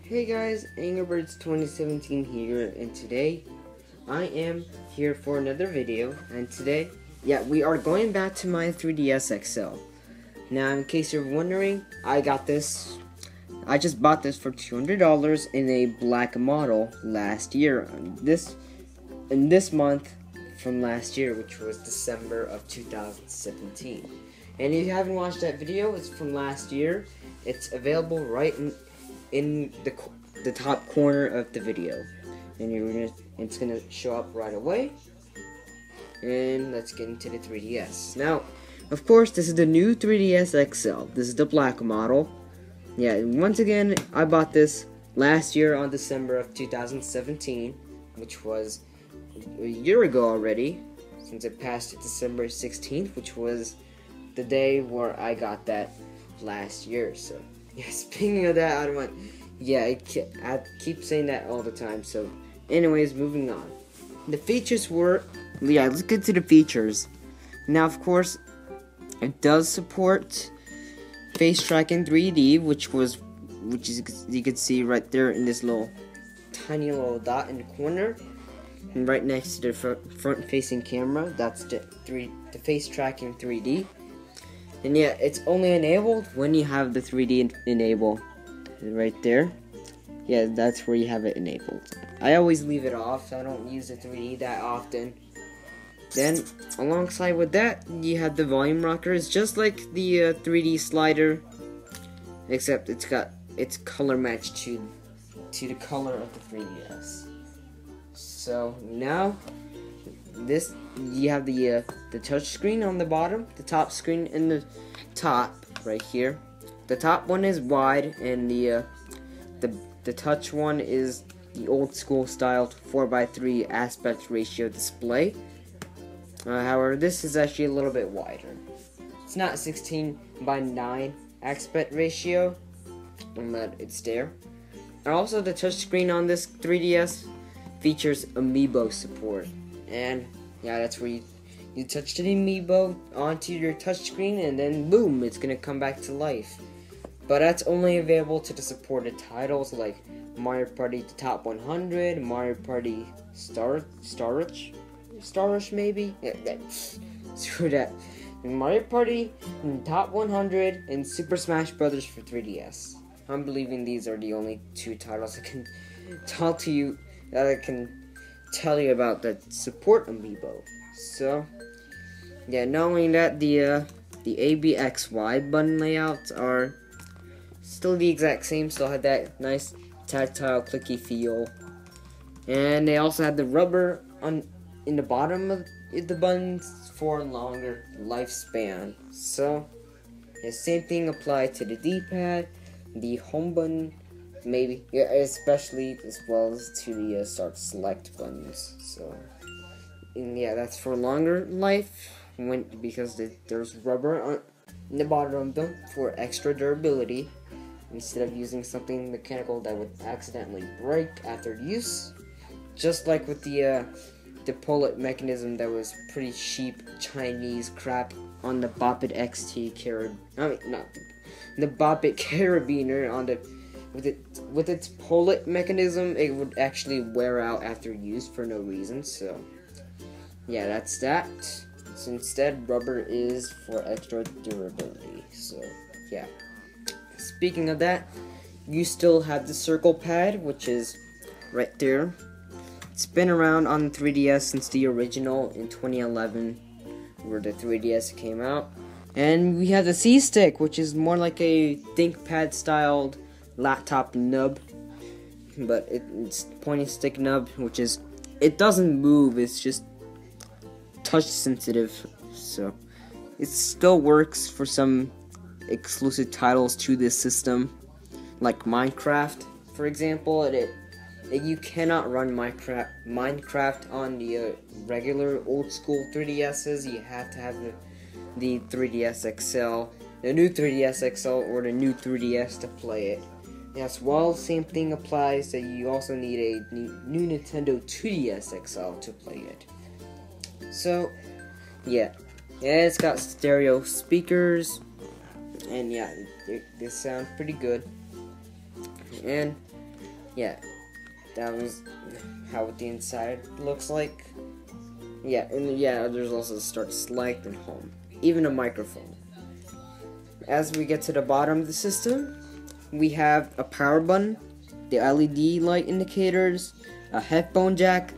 Hey guys, Anglerbirds 2017 here, and today I am here for another video. And today, we are going back to my 3DS XL. Now, in case you're wondering, I just bought this for $200 in a black model last year. In this month from last year, which was December of 2017. And if you haven't watched that video, it's from last year. It's available right in the top corner of the video, and it's gonna show up right away. And let's get into the 3DS. Now, of course, this is the new 3DS XL. This is the black model. Yeah, once again, I bought this last year on December of 2017, which was a year ago already, since it passed December 16th, which was the day where I got that last year. So yeah, speaking of that, I keep saying that all the time. So anyways, moving on. The features were, let's get to the features. Now, of course, it does support face tracking 3D, which you can see right there in this tiny little dot in the corner, and right next to the front-facing camera. That's the face tracking 3D. And yeah, it's only enabled when you have the 3D enable right there. Yeah, that's where you have it enabled. I always leave it off. I don't use the 3D that often. Then, alongside with that, you have the volume rocker. It's just like the 3D slider, except it's color matched to the color of the 3DS. So now, you have the touch screen on the bottom, the top screen in the top right here. The top one is wide, and the touch one is the old school style 4:3 aspect ratio display. However, this is actually a little bit wider. It's not 16:9 aspect ratio, but it's there. And also, the touch screen on this 3DS features amiibo support, and yeah, that's where you touch the amiibo onto your touchscreen, and then boom, it's gonna come back to life. But that's only available to the supported titles like Mario Party Top 100, Mario Party Starish maybe? Yeah, screw that. Mario Party Top 100 and Super Smash Bros. For 3DS. I'm believing these are the only two titles I can talk to you that I can tell you about that support amiibo. So yeah, not only that, the ABXY button layouts are still the exact same. Still had that nice tactile clicky feel, and they also had the rubber in the bottom of the buttons for longer lifespan. So the same thing applied to the D-pad, the home button, maybe, yeah, especially as well as to the start select buttons. So, and yeah, that's for longer life, because there's rubber in the bottom of them for extra durability, instead of using something mechanical that would accidentally break after use. Just like with the pull-it mechanism that was pretty cheap Chinese crap on the Bop-It XT the Bop-It Carabiner on the with its pull-it mechanism, it would actually wear out after use for no reason. So yeah, that's that. So instead, rubber is for extra durability. So yeah. Speaking of that, you still have the circle pad, which is right there. It's been around on the 3DS since the original in 2011, where the 3DS came out. And we have the C-Stick, which is more like a ThinkPad styled laptop nub, but it's pointy stick nub, which is, it doesn't move, it's just touch sensitive. So it still works for some exclusive titles to this system, like Minecraft, for example. You cannot run Minecraft on the regular old school 3DSs. You have to have the 3DS XL, the new 3DS XL, or the new 3DS to play it. Yes, well, same thing applies that you also need a new Nintendo 2DS XL to play it. So yeah, it's got stereo speakers, and yeah, they sound pretty good. And yeah, that was how the inside looks like. Yeah, and yeah, there's also start, select, and home. Even a microphone. As we get to the bottom of the system, we have a power button, the LED light indicators, a headphone jack,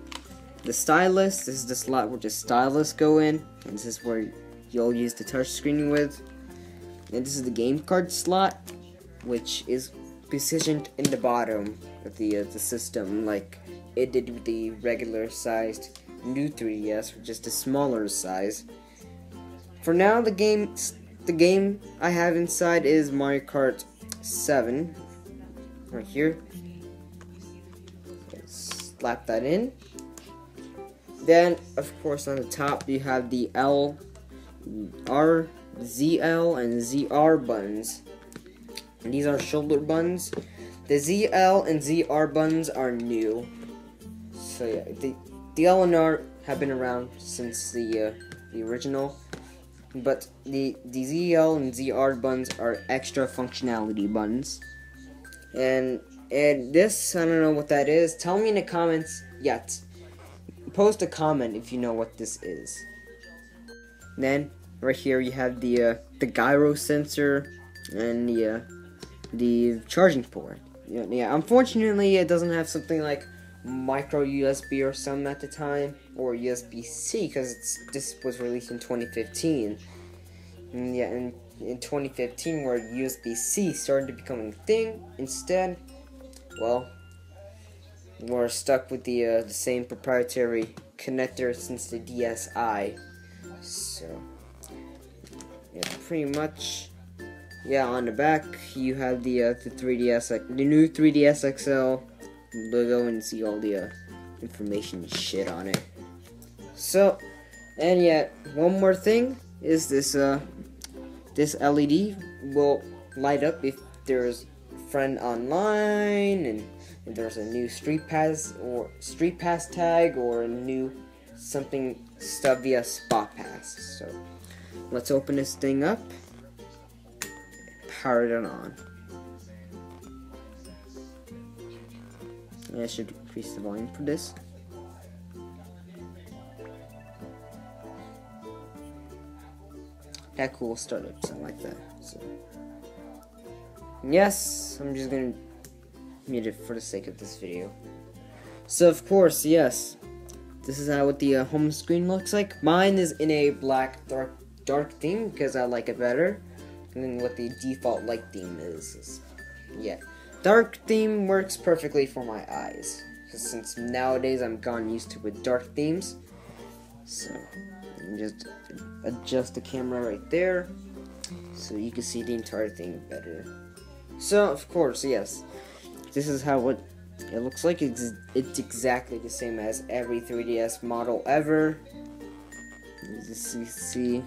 the stylus. This is the slot where the stylus go in, and this is where you'll use the touch screen with. And this is the game card slot, which is positioned in the bottom of the system, like it did with the regular sized new 3DS, which is the smaller size. For now, the game I have inside is Mario Kart 7, right here. Slap that in. Then, of course, on the top you have the ZL and ZR buttons. And these are shoulder buttons. The ZL and ZR buttons are new. So yeah, the L and R have been around since the original, but the ZL and ZR buttons are extra functionality buttons. And this, I don't know what that is. Tell me in the comments. Post a comment if you know what this is. Then right here you have the gyro sensor and the charging port. Yeah, unfortunately it doesn't have something like micro USB or something at the time, or USB-C, because this was released in 2015. And yeah, in 2015 where USB-C started to become a thing, instead, well, we're stuck with the same proprietary connector since the DSi. So yeah, pretty much. Yeah, on the back you have the 3DS, the new 3DS XL logo, and see all the information and shit on it. So, and yeah, one more thing is this this LED will light up if there's a friend online, and if there's a new street pass tag, or a new stuff via spot pass. So let's open this thing up. Power it on. And I should increase the volume for this. That cool startup sound like that. So yes, I'm just gonna mute it for the sake of this video. So of course, yes, this is how the home screen looks like. Mine is in a black dark theme because I like it better than what the default light theme is. Yeah, dark theme works perfectly for my eyes, since nowadays I'm gone used to with dark themes. So just adjust the camera right there so you can see the entire thing better. So of course, yes, this is how it looks like. It's exactly the same as every 3DS model ever. As you see,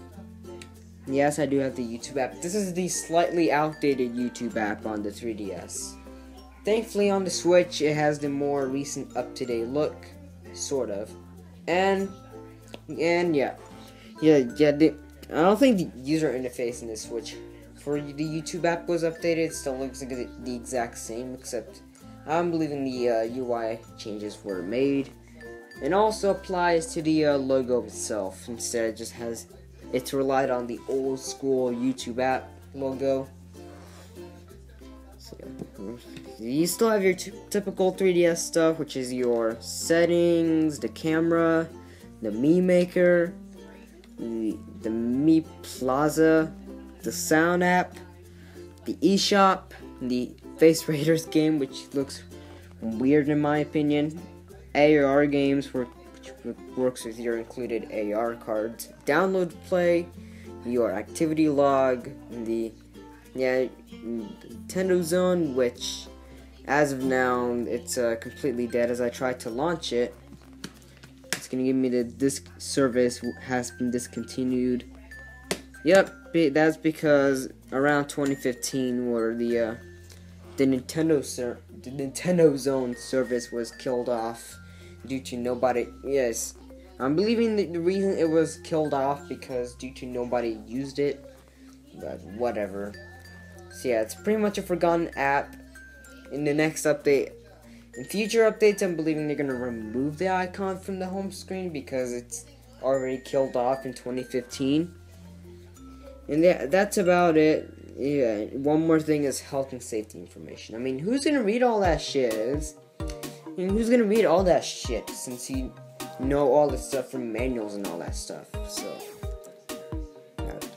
yes, I do have the YouTube app. This is the slightly outdated YouTube app on the 3DS. Thankfully on the Switch it has the more recent up-to-date look, sort of. And yeah, I don't think the user interface in the Switch for the YouTube app was updated. It still looks like the exact same, except I'm believing the UI changes were made. It also applies to the logo itself. Instead, it just has, it's relied on the old school YouTube app logo. So, you still have your typical 3DS stuff, which is your settings, the camera, the Mii Maker, the Mii Plaza, the sound app, the eShop, the Face Raiders game, which looks weird in my opinion, AR games, which works with your included AR cards, download play, your activity log, the Nintendo Zone, which as of now it's completely dead. As I tried to launch it, it's gonna give me the disk service has been discontinued. Yep, that's because around 2015 where the Nintendo Zone service was killed off due to nobody. Yes, I'm believing the reason it was killed off because due to nobody used it. But whatever. So yeah, it's pretty much a forgotten app. In the next update, In future updates, I'm believing they're gonna remove the icon from the home screen because it's already killed off in 2015. And that's about it. Yeah, one more thing is health and safety information. I mean, who's gonna read all that shit? Who's gonna read all that shit since you know all the stuff from manuals and all that stuff? So,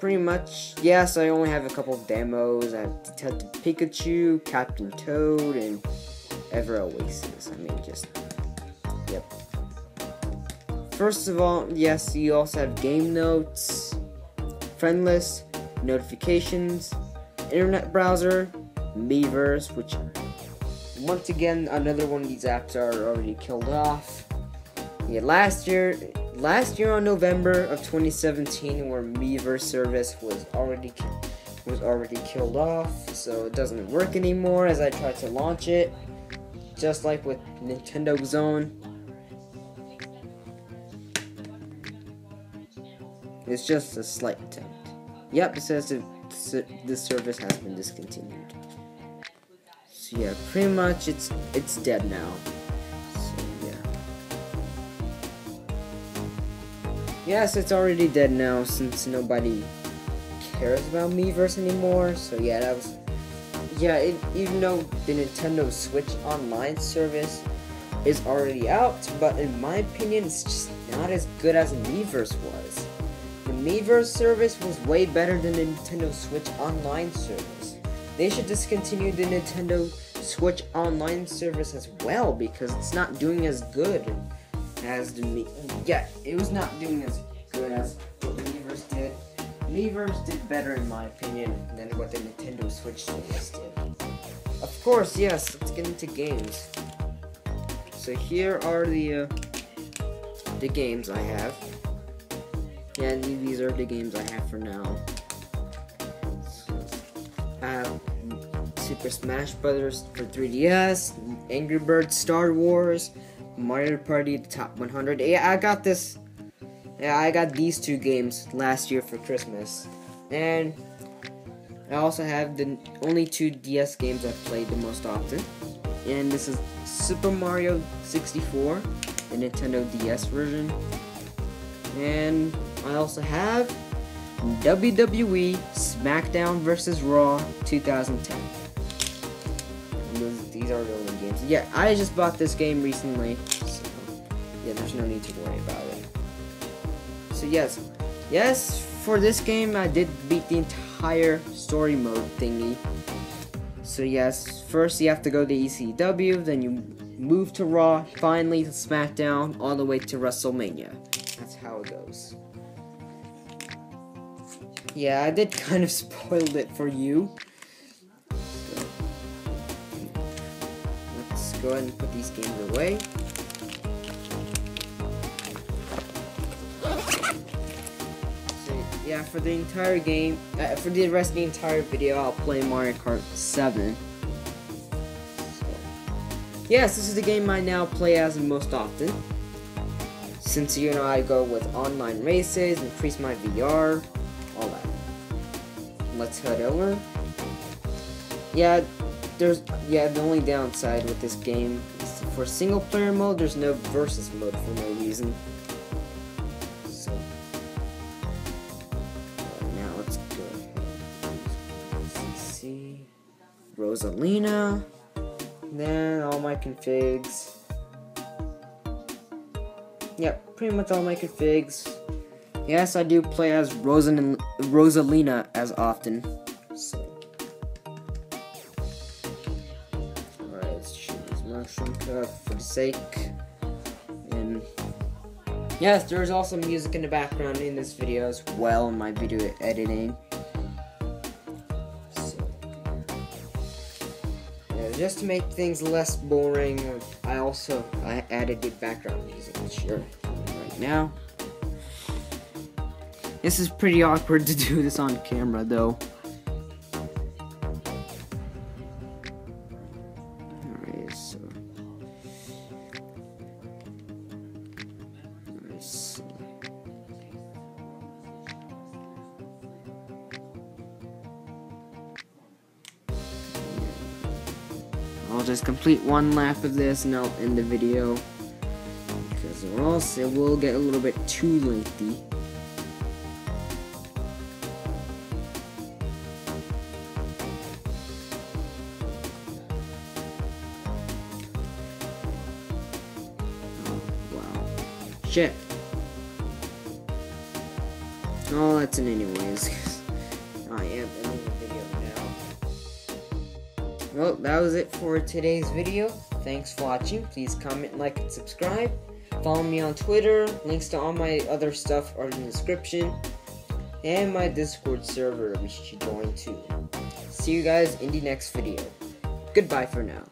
pretty much, yes, I only have a couple of demos. I have Detective Pikachu, Captain Toad, and Ever Oasis. I mean, just, yep. First of all, yes, you also have game notes, friend list, notifications, internet browser, Miiverse, which, once again, another one of these apps are already killed off. Yeah, last year on November of 2017, where Miiverse service was already killed off, so it doesn't work anymore as I tried to launch it, just like with Nintendo Zone. It's just a slight attempt. Yep, it says the service has been discontinued. So yeah, pretty much it's dead now. So yeah. Yes, it's already dead now since nobody cares about Miiverse anymore. So yeah, that was even though the Nintendo Switch Online service is already out, but in my opinion, it's just not as good as Miiverse was. The Miiverse service was way better than the Nintendo Switch Online service. They should discontinue the Nintendo Switch Online service as well because it's not doing as good as it was not doing as good as what Miiverse did. Miiverse did better in my opinion than what the Nintendo Switch service did. Of course, yes, let's get into games. So here are the games I have. Yeah, these are the games I have for now. I have Super Smash Brothers for 3DS, Angry Birds Star Wars, Mario Party the Top 100. Yeah, I got this. Yeah, I got these two games last year for Christmas. And I also have the only two DS games I've played the most often. And this is Super Mario 64, the Nintendo DS version. And I also have WWE SmackDown vs. Raw 2010. These are the only games. Yeah, I just bought this game recently, so yeah, there's no need to worry about it. So yes, for this game I did beat the entire story mode thingy. So yes, first you have to go to ECW, then you move to Raw, finally to SmackDown, all the way to WrestleMania. That's how it goes. Yeah, I did kind of spoil it for you. So, let's go ahead and put these games away. So, yeah, for the entire game, for the rest of the entire video, I'll play Mario Kart 7. So, yes, this is the game I now play as most often. Since, you know, I go with online races, increase my VR, all that. Let's head over. Yeah, the only downside with this game is for single player mode, there's no versus mode for no reason. So, now let's go ahead. See, Rosalina, then all my configs. Yep, pretty much all my configs. Yes, I do play as Rosalina as often. So, alright, let's choose Mushroom Cup for the sake. And yes, there's also music in the background in this video as well in my video editing. So, yeah, just to make things less boring, I added the background music, which you're hearing right now. This is pretty awkward to do this on camera, though. Alright, so. I'll just complete one lap of this and I'll end the video, because or else it will get a little bit too lengthy. Oh, wow. Shit. Oh, that's an anyways. I am ending the video now. Well, that was it for today's video. Thanks for watching. Please comment, like, and subscribe. Follow me on Twitter. Links to all my other stuff are in the description. And my Discord server, which you should join too. See you guys in the next video. Goodbye for now.